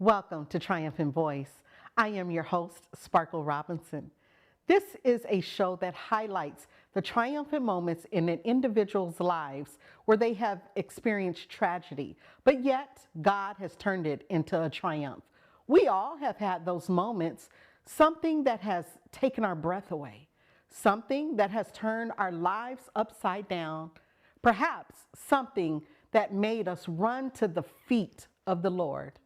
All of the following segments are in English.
Welcome to Triumphant Voice. I am your host, Sparkle Robinson. This is a show that highlights the triumphant moments in an individual's lives where they have experienced tragedy, but yet God has turned it into a triumph. We all have had those moments, something that has taken our breath away, something that has turned our lives upside down, perhaps something that made us run to the feet of the Lord.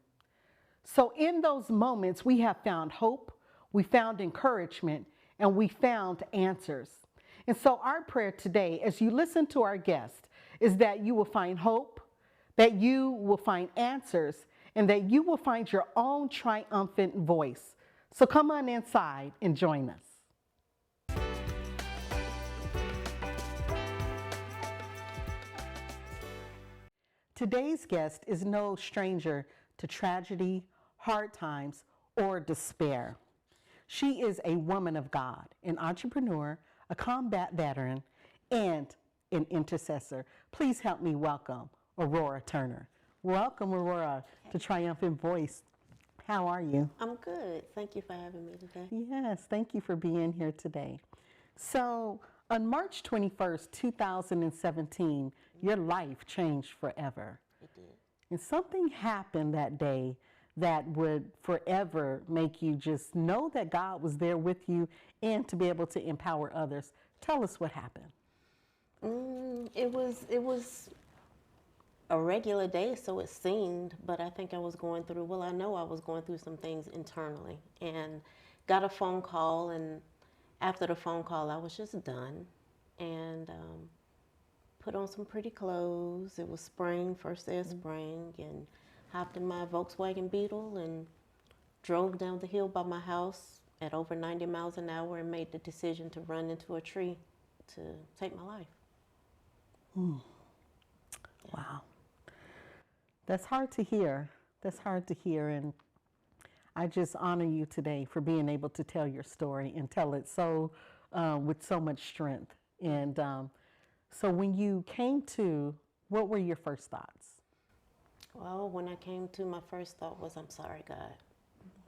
So in those moments, we have found hope, we found encouragement, and we found answers. And so our prayer today, as you listen to our guest, is that you will find hope, that you will find answers, and that you will find your own triumphant voice. So come on inside and join us. Today's guest is no stranger to tragedy, hard times, or despair. She is a woman of God, an entrepreneur, a combat veteran, and an intercessor. Please help me welcome Aurora Turner. Welcome, Aurora, to Triumphant Voice. How are you? I'm good. Thank you for having me today. Yes, thank you for being here today. So, on March 21st, 2017, your life changed forever. It did. And something happened that day that would forever make you just know that God was there with you and to be able to empower others. Tell us what happened. It was a regular day, so it seemed, but I think I was going through, well, I know I was going through some things internally, and got a phone call, and after the phone call, I was just done, and put on some pretty clothes. It was spring, first day of spring, and hopped in my Volkswagen Beetle and drove down the hill by my house at over 90 miles an hour and made the decision to run into a tree to take my life. Wow. That's hard to hear. That's hard to hear. And I just honor you today for being able to tell your story and tell it so with so much strength. And so when you came to, what were your first thoughts? Well, when I came to, my first thought was, I'm sorry, God.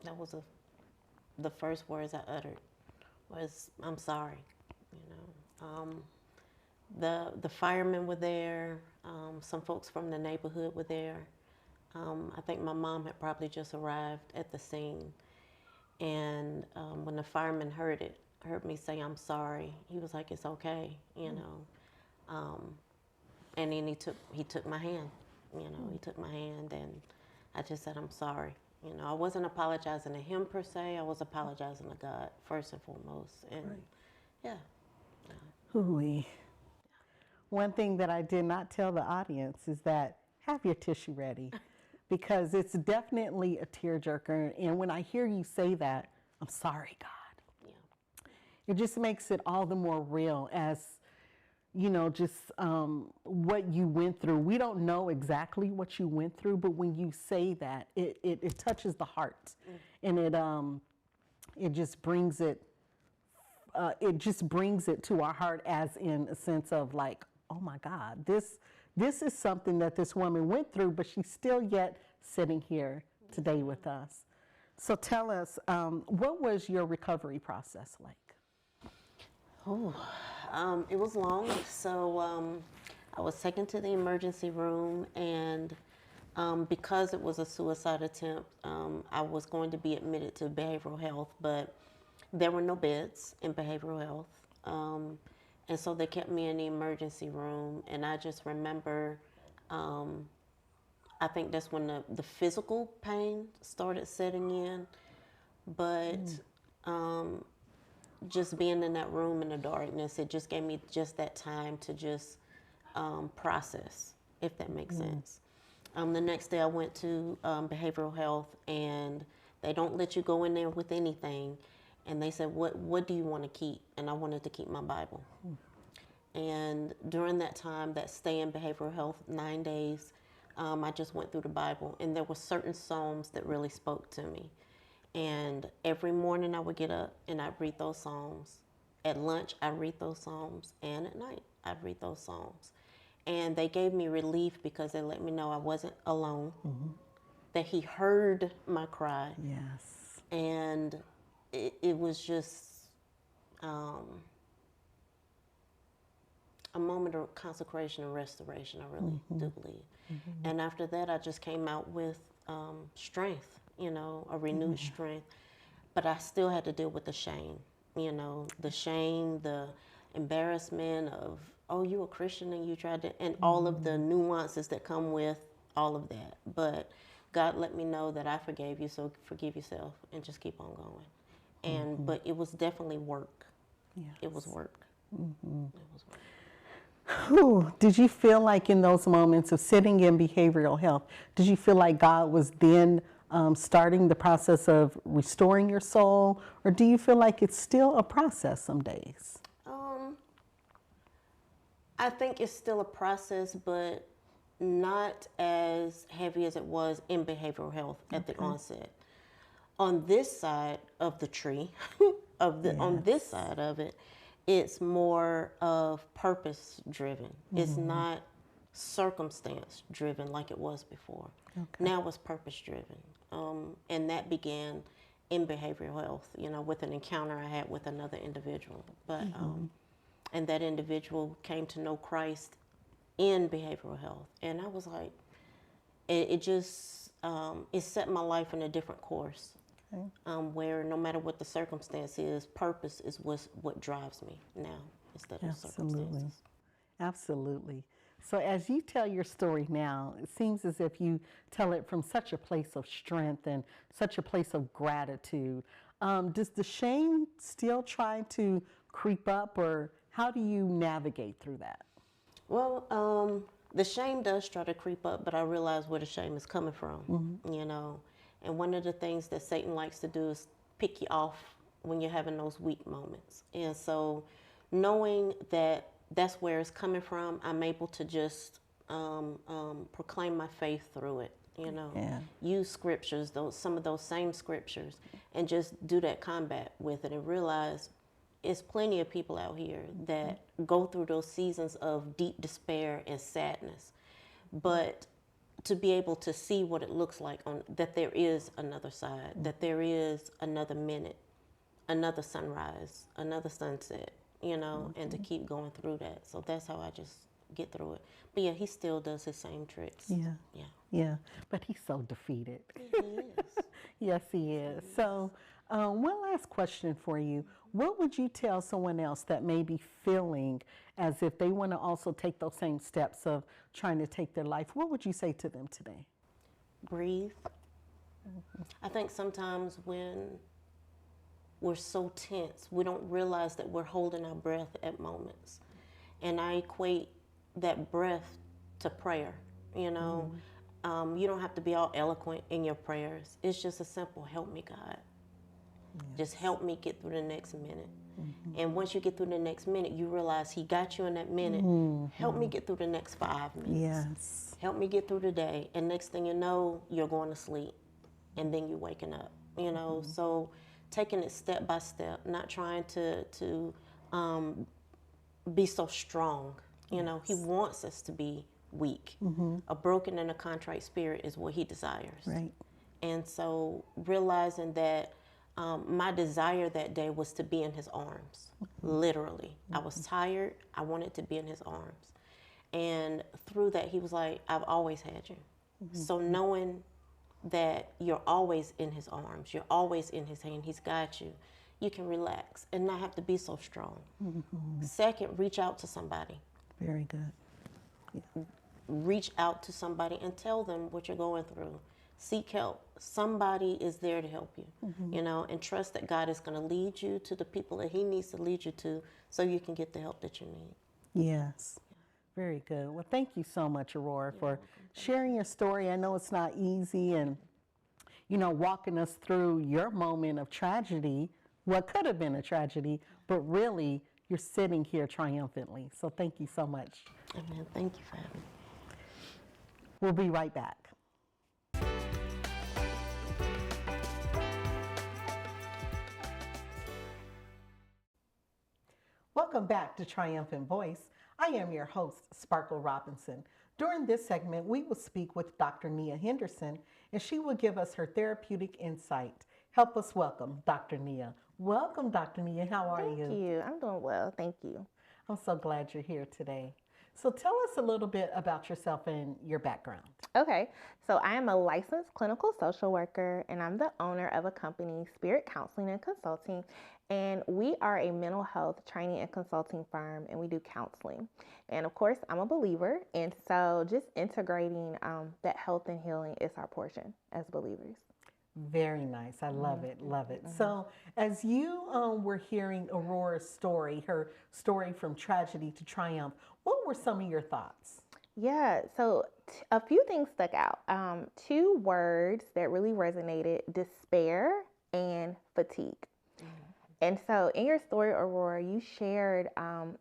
That was the first words I uttered was, I'm sorry, you know. The firemen were there. Some folks from the neighborhood were there. I think my mom had probably just arrived at the scene. And when the fireman heard me say, I'm sorry, he was like, it's okay, you know. And then he took my hand, you know, he took my hand, and I just said, I'm sorry. You know, I wasn't apologizing to him per se. I was apologizing to God first and foremost. And yeah. Hooey. One thing that I did not tell the audience is that have your tissue ready because it's definitely a tearjerker. And when I hear you say that, I'm sorry, God. Yeah. It just makes it all the more real as, you know, just what you went through. We don't know exactly what you went through, but when you say that, it touches the heart, and it just brings it to our heart, as in a sense of like, oh my God, this is something that this woman went through, but she's still yet sitting here today with us. So tell us, what was your recovery process like? Oh, it was long. So I was taken to the emergency room, and because it was a suicide attempt, I was going to be admitted to behavioral health, but there were no beds in behavioral health. And so they kept me in the emergency room, and I just remember, I think that's when the physical pain started setting in, but just being in that room in the darkness, it just gave me just that time to just process, if that makes sense. The next day I went to behavioral health, and they don't let you go in there with anything. And they said, what do you want to keep? And I wanted to keep my Bible. And during that time, that stay in behavioral health, 9 days, I just went through the Bible. And there were certain Psalms that really spoke to me. And every morning I would get up and I'd read those Psalms. At lunch, I'd read those Psalms. And at night, I'd read those Psalms. And they gave me relief because they let me know I wasn't alone. that he heard my cry. Yes. And it was just a moment of consecration and restoration, I really do believe. And after that, I just came out with strength, a renewed strength. But I still had to deal with the shame, the shame, the embarrassment of, oh, you a Christian and you tried to, and all of the nuances that come with all of that. But God let me know that I forgave you, so forgive yourself and just keep on going. And but it was definitely work. Yes. It was work. It was work. Whew. Did you feel like in those moments of sitting in behavioral health, did you feel like God was then starting the process of restoring your soul, or do you feel like it's still a process some days? I think it's still a process, but not as heavy as it was in behavioral health at the onset. On this side of the tree, on this side of it, it's more of purpose driven. It's not circumstance driven like it was before. Now it's purpose driven. And that began in behavioral health, with an encounter I had with another individual. But and that individual came to know Christ in behavioral health. And I was like, it just, it set my life in a different course. Where no matter what the circumstance is, purpose is what drives me now instead of circumstances. Absolutely. So as you tell your story now, it seems as if you tell it from such a place of strength and such a place of gratitude. Does the shame still try to creep up, or how do you navigate through that? Well, the shame does try to creep up, but I realize where the shame is coming from, And one of the things that Satan likes to do is pick you off when you're having those weak moments. And so knowing that that's where it's coming from, I'm able to just proclaim my faith through it, Use scriptures, some of those same scriptures, and just do that combat with it and realize it's plenty of people out here that go through those seasons of deep despair and sadness. But to be able to see what it looks like, that there is another side, that there is another minute, another sunrise, another sunset, and to keep going through that. So that's how I just get through it. But yeah, he still does his same tricks. Yeah. But he's so defeated. He is. Yes, he is. So one last question for you. What would you tell someone else that may be feeling as if they want to also take those same steps of trying to take their life? What would you say to them today? Breathe. I think sometimes when we're so tense, we don't realize that we're holding our breath at moments. And I equate that breath to prayer, You don't have to be all eloquent in your prayers. It's just a simple, help me, God. Just help me get through the next minute. And once you get through the next minute, you realize he got you in that minute. Help me get through the next 5 minutes. Yes. Help me get through the day. And next thing you know, you're going to sleep. And then you're waking up. So taking it step by step, not trying to be so strong. He wants us to be weak. A broken and a contrite spirit is what he desires. Right. And so realizing that my desire that day was to be in his arms, literally. I was tired. I wanted to be in his arms. And through that, he was like, I've always had you. So knowing that you're always in his arms, you're always in his hand, he's got you, you can relax and not have to be so strong. Second, reach out to somebody. Very good. Yeah. Reach out to somebody and tell them what you're going through. Seek help. Somebody is there to help you, and trust that God is going to lead you to the people that he needs to lead you to so you can get the help that you need. Yes. Very good. Well, thank you so much, Aurora, for sharing your story. I know it's not easy, and, walking us through your moment of tragedy, what could have been a tragedy, but really you're sitting here triumphantly. So thank you so much. Amen. Thank you for having me. We'll be right back. Welcome back to Triumphant Voice. I am your host, Sparkle Robinson. During this segment, we will speak with Dr. Nia Henderson, and she will give us her therapeutic insight. Help us welcome Dr. Nia. Welcome, Dr. Nia. How are Thank you? you. I'm doing well. Thank you. I'm so glad you're here today. So tell us a little bit about yourself and your background. Okay, so I am a licensed clinical social worker and I'm the owner of a company, Spirit Counseling and Consulting. And we are a mental health training and consulting firm and we do counseling. And of course, I'm a believer. And so just integrating that health and healing is our portion as believers. Very nice. I love it. Love it. So, as you were hearing Aurora's story, her story from tragedy to triumph, what were some of your thoughts? Yeah, so a few things stuck out. Two words that really resonated: despair and fatigue. And so in your story, Aurora, you shared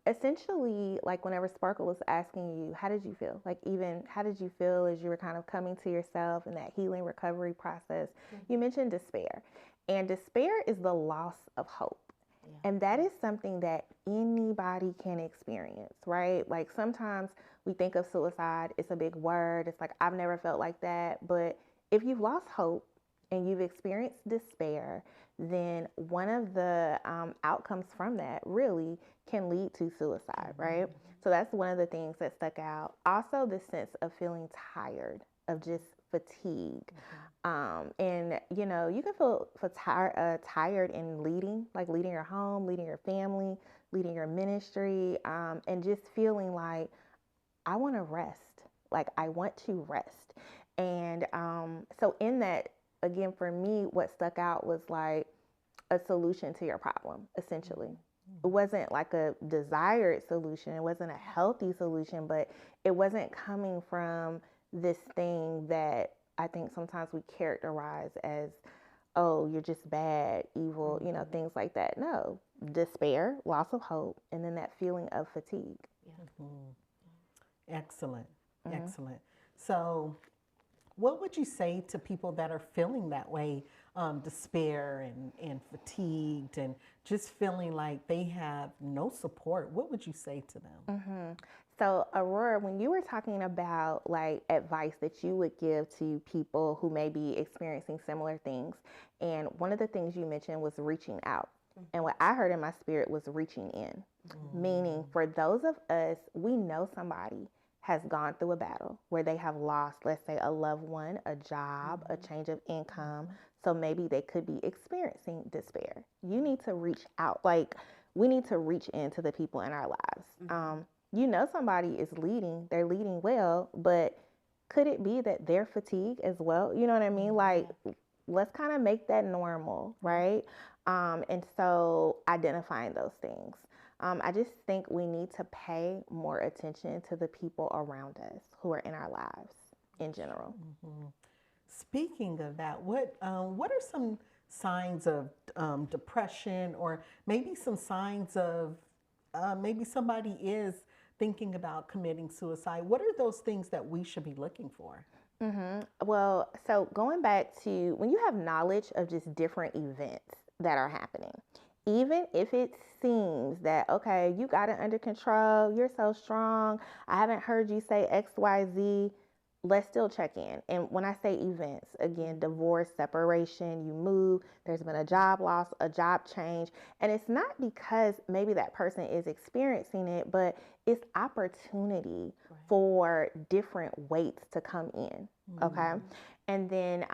essentially like whenever Sparkle was asking you, how did you feel? Like, even how did you feel as you were kind of coming to yourself in that healing recovery process? You mentioned despair. And despair is the loss of hope. And that is something that anybody can experience, right? Like sometimes we think of suicide, it's a big word. It's like, I've never felt like that. But if you've lost hope and you've experienced despair, then one of the outcomes from that really can lead to suicide, right? So that's one of the things that stuck out. Also, the sense of feeling tired, of just fatigue. And you know, you can feel tired in leading, like leading your home, leading your family, leading your ministry, and just feeling like, I want to rest. Like, I want to rest. And so in that, again, for me, what stuck out was like a solution to your problem, essentially. It wasn't like a desired solution. It wasn't a healthy solution, but it wasn't coming from this thing that I think sometimes we characterize as, oh, you're just bad, evil, you know, things like that. No, despair, loss of hope, and then that feeling of fatigue. Excellent. Excellent. So, what would you say to people that are feeling that way, despair and fatigued and just feeling like they have no support? What would you say to them? So, Aurora, when you were talking about like advice that you would give to people who may be experiencing similar things, and one of the things you mentioned was reaching out. And what I heard in my spirit was reaching in, meaning for those of us, we know somebody has gone through a battle where they have lost, let's say, a loved one, a job, a change of income. So maybe they could be experiencing despair. You need to reach out. Like, we need to reach into the people in our lives. You know, somebody is leading, they're leading well, but could it be that they're fatigued as well? You know what I mean? Like, let's kind of make that normal, right? And so identifying those things. I just think we need to pay more attention to the people around us who are in our lives in general. Speaking of that, what are some signs of depression, or maybe some signs of maybe somebody is thinking about committing suicide? What are those things that we should be looking for? Well, so going back to when you have knowledge of just different events that are happening, even if it seems that, okay, you got it under control, you're so strong, I haven't heard you say XYZ, let's still check in. And when I say events, again, divorce, separation, you move, there's been a job loss, a job change. And it's not because maybe that person is experiencing it, but it's opportunity for different weights to come in. Okay. And then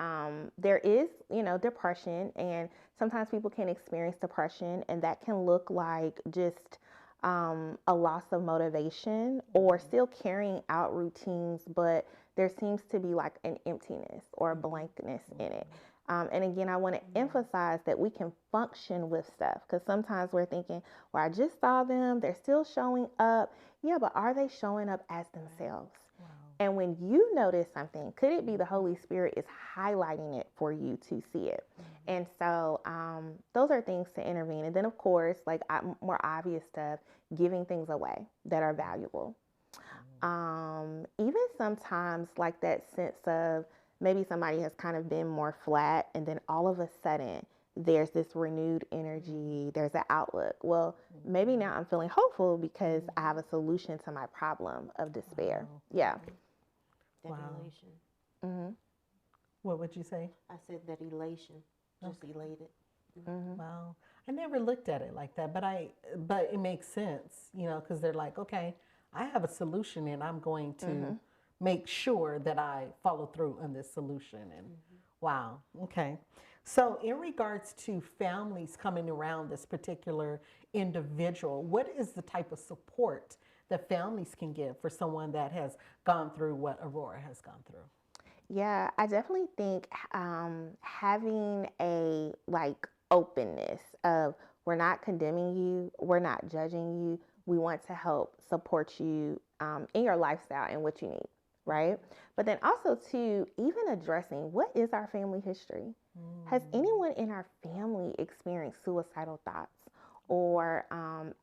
there is, you know, depression. And sometimes people can experience depression, and that can look like just a loss of motivation or still carrying out routines, but there seems to be like an emptiness or a blankness in it. And again, I want to emphasize that we can function with stuff, because sometimes we're thinking, well, I just saw them, they're still showing up. Yeah, but are they showing up as themselves? And when you notice something, could it be the Holy Spirit is highlighting it for you to see it? And so those are things to intervene. And then, of course, like more obvious stuff, giving things away that are valuable. Even sometimes like that sense of maybe somebody has kind of been more flat, and then all of a sudden there's this renewed energy, there's an outlook. Well, maybe now I'm feeling hopeful because I have a solution to my problem of despair. Yeah. That Wow. elation. Mm-hmm. What would you say? I said that elation. Just elated. Mm-hmm. Wow. I never looked at it like that, but it makes sense, because they're like, okay, I have a solution and I'm going to make sure that I follow through on this solution. And wow. Okay. So in regards to families coming around this particular individual, what is the type of support that families can give for someone that has gone through what Aurora has gone through? Yeah, I definitely think having a openness of we're not condemning you, we're not judging you, we want to help support you in your lifestyle and what you need, right? But then also to even addressing what is our family history? Has anyone in our family experienced suicidal thoughts or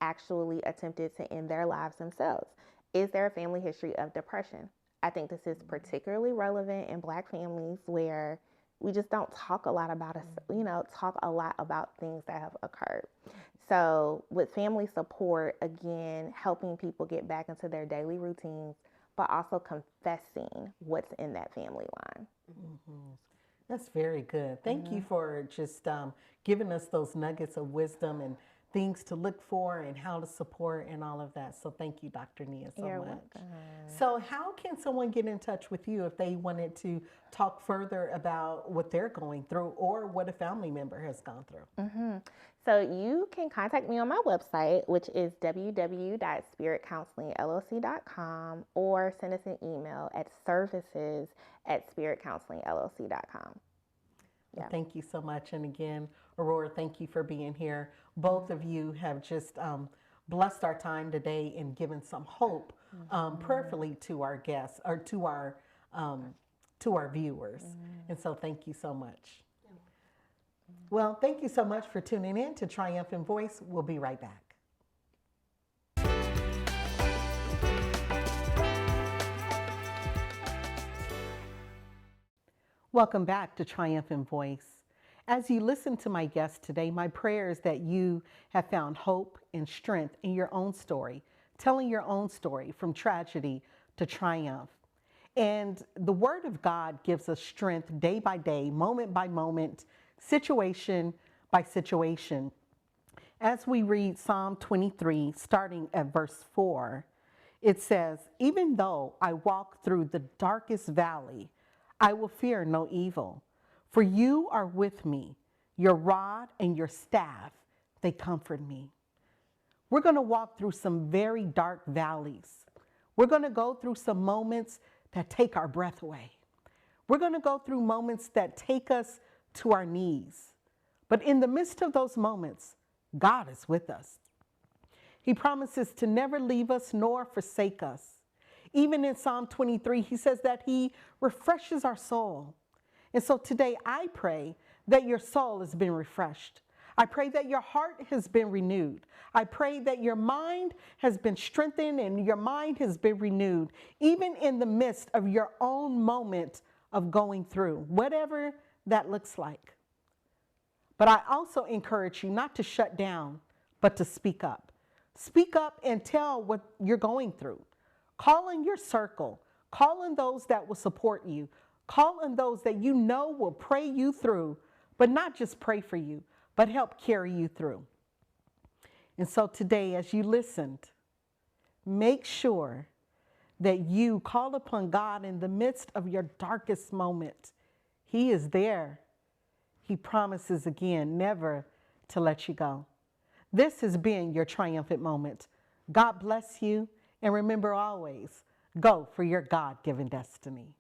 actually attempted to end their lives themselves? Is there a family history of depression? I think this is particularly relevant in Black families where we just don't talk a lot about us, talk a lot about things that have occurred. So with family support, again, helping people get back into their daily routines, but also confessing what's in that family line. That's very good. Thank you for just giving us those nuggets of wisdom and things to look for and how to support and all of that. So thank you, Dr. Nia, so You're much. welcome. So how can someone get in touch with you if they wanted to talk further about what they're going through or what a family member has gone through? So you can contact me on my website, which is www.spiritcounselingllc.com, or send us an email at services@spiritcounselingllc.com. Well, thank you so much. And again, Aurora, thank you for being here. Both of you have just blessed our time today and given some hope prayerfully to our guests or to our viewers. And so thank you so much. Well, thank you so much for tuning in to Triumphant Voice. We'll be right back. Welcome back to Triumphant Voice. As you listen to my guest today, my prayer is that you have found hope and strength in your own story, telling your own story from tragedy to triumph. And the Word of God gives us strength day by day, moment by moment, situation by situation. As we read Psalm 23, starting at verse 4, it says, "Even though I walk through the darkest valley, I will fear no evil, for you are with me. Your rod and your staff, they comfort me." We're going to walk through some very dark valleys. We're going to go through some moments that take our breath away. We're going to go through moments that take us to our knees. But in the midst of those moments, God is with us. He promises to never leave us nor forsake us. Even in Psalm 23, he says that he refreshes our soul. And so today I pray that your soul has been refreshed. I pray that your heart has been renewed. I pray that your mind has been strengthened and your mind has been renewed, even in the midst of your own moment of going through, whatever that looks like. But I also encourage you not to shut down, but to speak up. Speak up and tell what you're going through. Call in your circle. Call in those that will support you. Call in those that you know will pray you through, but not just pray for you, but help carry you through. And so today, as you listened, make sure that you call upon God in the midst of your darkest moment. He is there. He promises again never to let you go. This has been your triumphant moment. God bless you. And remember always, go for your God-given destiny.